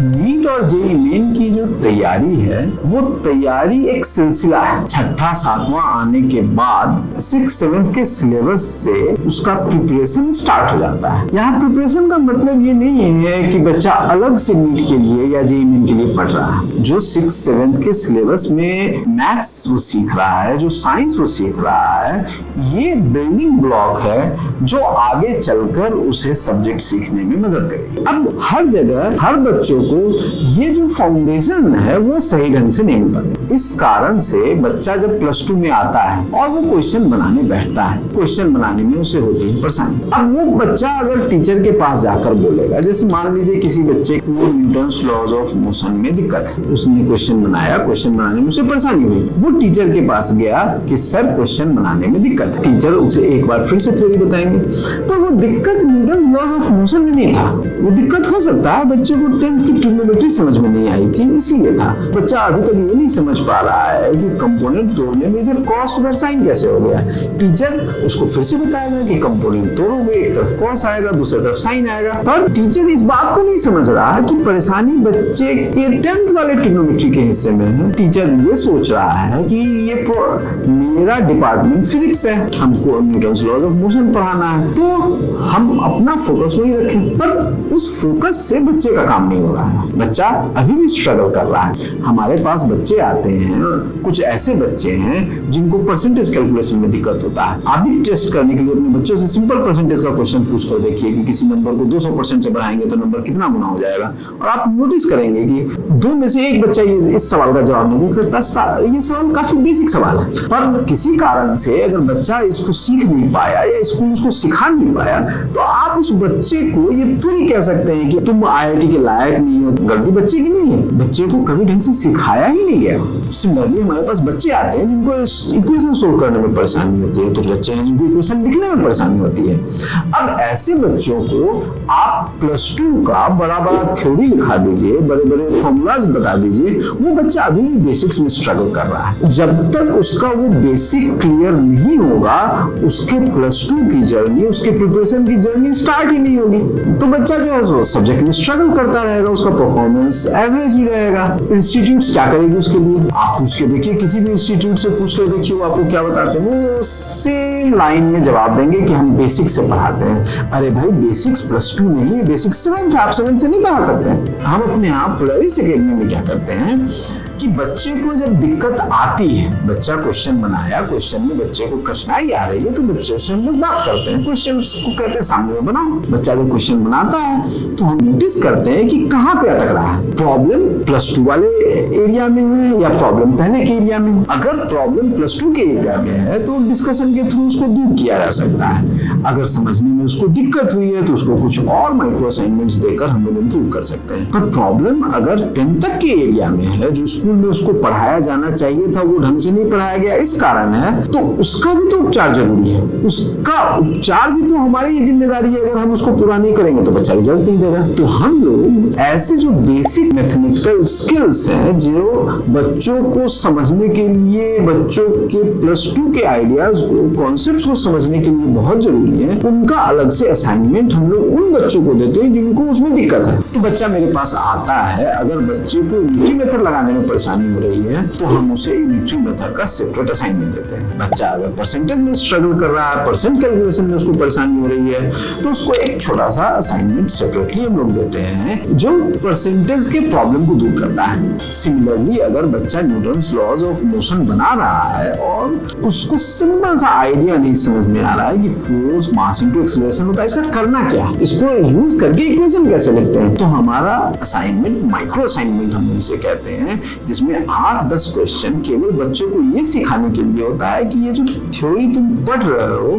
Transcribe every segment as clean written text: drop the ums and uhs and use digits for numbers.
NEET और JEE main की जो तैयारी है वो तैयारी एक सिलसिला है। छठा सातवां आने के बाद 6-7 के सिलेबस से उसका प्रिपरेशन स्टार्ट हो जाता है। यहाँ प्रिपरेशन का मतलब ये नहीं है कि बच्चा अलग से नीट के लिए या जेईई मेन के लिए पढ़ रहा है। जो 6-7 के सिलेबस में मैथ्स वो सीख रहा है, जो साइंस वो सीख रहा है, ये बिल्डिंग ब्लॉक है जो आगे चलकर उसे सब्जेक्ट सीखने में मदद करेगी। अब हर जगह हर बच्चों को ये जो फाउंडेशन है वो सही ढंग से नहीं मिल पाती। इस कारण से बच्चा जब +2 में आता है और वो क्वेश्चन बनाने बैठता है, क्वेश्चन बनाने में उसे होती है परेशानी। अब वो बच्चा अगर टीचर के पास जाकर बोलेगा, जैसे मान लीजिए किसी बच्चे को न्यूटन्स लॉज ऑफ मोशन में दिक्कत है, उसने क्वेश्चन बनाया, क्वेश्चन बनाने में उसे परेशानी हुई, वो टीचर के पास गया कि सर क्वेश्चन बनाने में दिक्कत है। टीचर उसे एक बार फिर से थ्योरी बताएंगे, पर वो दिक्कत न्यूटन्स लॉज ऑफ मोशन में नहीं था। वो दिक्कत हो सकता है बच्चे को 10th की ट्रिग्नोमेट्री समझ में नहीं आई थी, इसलिए था। बच्चा अभी तक ये नहीं समझ पा रहा है कि कंपोनेंट तोड़ने में इधर कॉस उधर साइन कैसे हो गया। टीचर उसको फिर से बताएगा कि कंपोनेंट तोड़ोगे, एक तरफ कॉस आएगा, दूसरी तरफ साइन आएगा। पर टीचर इस बात को नहीं समझ रहा कि परेशानी बच्चे के 10th वाले ट्रिग्नोमेट्री के हिस्से में है। टीचर ये सोच रहा है कि ये मेरा डिपार्टमेंट फिजिक्स है, हमको न्यूटन्स लॉज ऑफ मोशन पढ़ाना है, तो हम अपना फोकस वही रखें। पर उस फोकस से बच्चे का काम नहीं हो रहा है। बच्चा अभी भी स्ट्रगल कर रहा है। हमारे पास बच्चे आते हैं, कुछ ऐसे बच्चे हैं जिनको परसेंटेज कैलकुलेशन में दिक्कत होता है। आप भी टेस्ट करने के लिए अपने बच्चों से सिंपल परसेंटेज का क्वेश्चन पूछ कर देखिए कि किसी नंबर को 200% से बढ़ाएंगे तो नंबर कितना गुना हो जाएगा, और आप नोटिस करेंगे कि 2 में से 1 बच्चा इस सवाल का जवाब नहीं दे सकता। ये सवाल काफी बेसिक सवाल है, पर किसी कारण से अगर बच्चा इसको सीख नहीं पाया या स्कूल उसको सिखा नहीं पाया, तो आप उस बच्चे को ये तो नहीं कह सकते हैं कि तुम IIT के लायक नहीं हो। गलती बच्चे की नहीं है, बच्चे को कभी ढंग से सिखाया ही नहीं गया। सिमिलरली हमारे पास बच्चे आते हैं जिनको इक्वेशन सोल्व करने में परेशानी होती है, कुछ बच्चे हैं जिनको इक्वेशन लिखने में परेशानी होती है। अब ऐसे बच्चों को आप +2 का बड़ा थ्योरी लिखा दीजिए, बड़े फॉर्मूलाज बता दीजिए, वो बच्चा अभी भी बेसिक्स में स्ट्रगल कर रहा है। जब तक उसका वो बेसिक क्लियर नहीं होगा, उसके +2 की जर्नी, उसके प्रिपरेशन की जर्नी स्टार्ट ही नहीं होगी। तो बच्चा जो है सब्जेक्ट में स्ट्रगल करता रहेगा, उसका परफॉर्मेंस एवरेज ही रहेगा। इंस्टीट्यूट क्या करेगी उसके लिए? आप पूछ के देखिए, किसी भी इंस्टीट्यूट से पूछ कर देखिए वो आपको क्या बताते हैं। वो सेम लाइन में जवाब देंगे कि हम बेसिक से पढ़ाते हैं। अरे भाई, बेसिक्स +2 नहीं है, बेसिक 7 आप 7 से नहीं पढ़ा सकते हैं। हम अपने यहाँ पोलरिस एकेडमी में क्या करते हैं कि बच्चे को जब दिक्कत आती है, बच्चा क्वेश्चन बनाया, क्वेश्चन में बच्चे को कठिनाई आ रही है, तो बच्चे से हम लोग बात करते हैं, क्वेश्चन को कहते हैं सामने में बनाओ। बच्चा जब क्वेश्चन बनाता है तो हम नोटिस करते हैं कि कहाँ पे अटक रहा है। प्रॉब्लम +2 वाले एरिया में है या प्रॉब्लम पहले के एरिया में है। अगर प्रॉब्लम +2 के एरिया में है तो डिस्कशन के थ्रू उसको दूर किया जा सकता है। अगर समझने में उसको दिक्कत हुई है तो उसको कुछ और माइक्रो असाइनमेंट्स देकर हम लोग इम्प्रूव कर सकते हैं। पर प्रॉब्लम अगर 10 तक के एरिया में है, जो स्कूल में उसको पढ़ाया जाना चाहिए था वो ढंग से नहीं पढ़ाया गया, इस कारण है, तो उसका भी तो उपचार जरूरी है। उसका उपचार भी तो हमारी ये जिम्मेदारी है। अगर हम उसको पूरा नहीं करेंगे तो बच्चा रिजल्ट नहीं देगा। तो हम लोग ऐसे जो बेसिक मैथमेटिकल स्किल्स हैं, जो बच्चों को समझने के लिए, बच्चों के +2 के आइडियाज को, कॉन्सेप्ट्स को समझने के लिए बहुत जरूरी है, उनका अलग से असाइनमेंट हम लोग उन बच्चों को देते हैं जिनको उसमें दिक्कत है। तो बच्चा मेरे पास आता है, अगर बच्चे को यूनिटी मेथड लगाने में परेशानी हो रही है तो हम उसे यूनिटी मेथड का सेपरेट असाइनमेंट देते हैं। बच्चा अगर परसेंटेज में स्ट्रगल कर रहा है, परसेंट कैलकुलेशन में उसको परेशानी हो रही है, तो उसको एक छोटा सा असाइनमेंट सेपरेटली हम लोग देते हैं जो परसेंटेज के प्रॉब्लम को दूर करता है। सिमिलरली अगर बच्चा न्यूटन्स लॉज ऑफ मोशन बना रहा है और उसको सिंपल सा आइडिया नहीं समझ में आ रहा है कि फोर्स मास इनटू एक्सेलरेशन होता है, इसका करना क्या है, इसको यूज करके इक्वेशन कैसे लिखते हैं, तो हमारा असाइनमेंट माइक्रो असाइनमेंट हम इसे कहते हैं, जिसमें 8-10 क्वेश्चन केवल बच्चों को ये सिखाने के लिए होता है कि ये जो थ्योरी तुम पढ़ रहे हो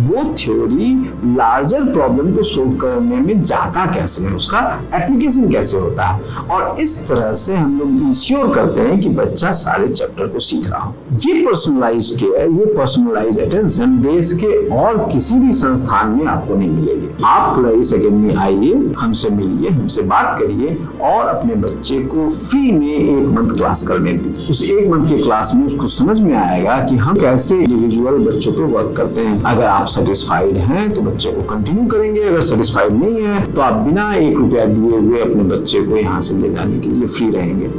वो थ्योरी लार्जर प्रॉब्लम को सोल्व करने में जाता कैसे है, उसका एप्लीकेशन कैसे होता है। और इस तरह से हम लोग इंश्योर करते हैं कि बच्चा सारे चैप्टर को सीख रहा हो। ये पर्सनलाइज केयर, ये पर्सनलाइज अटेंशन देश के और किसी भी संस्थान में आपको नहीं मिलेगी। आप पोलरिस एकेडमी आइए, हमसे मिलिए, हमसे बात करिए और अपने बच्चे को फ्री में 1 मंथ मंथ क्लास करने दीजिए। उस 1 मंथ की क्लास में उसको समझ में आएगा कि हम कैसे इंडिविजुअल बच्चों पे वर्क करते हैं। अगर आप सेटिस्फाइड हैं तो बच्चे को कंटिन्यू करेंगे, अगर सेटिस्फाइड नहीं है तो आप बिना 1 रुपया दिए हुए अपने बच्चे को यहाँ से ले जाने के लिए फ्री रहेंगे।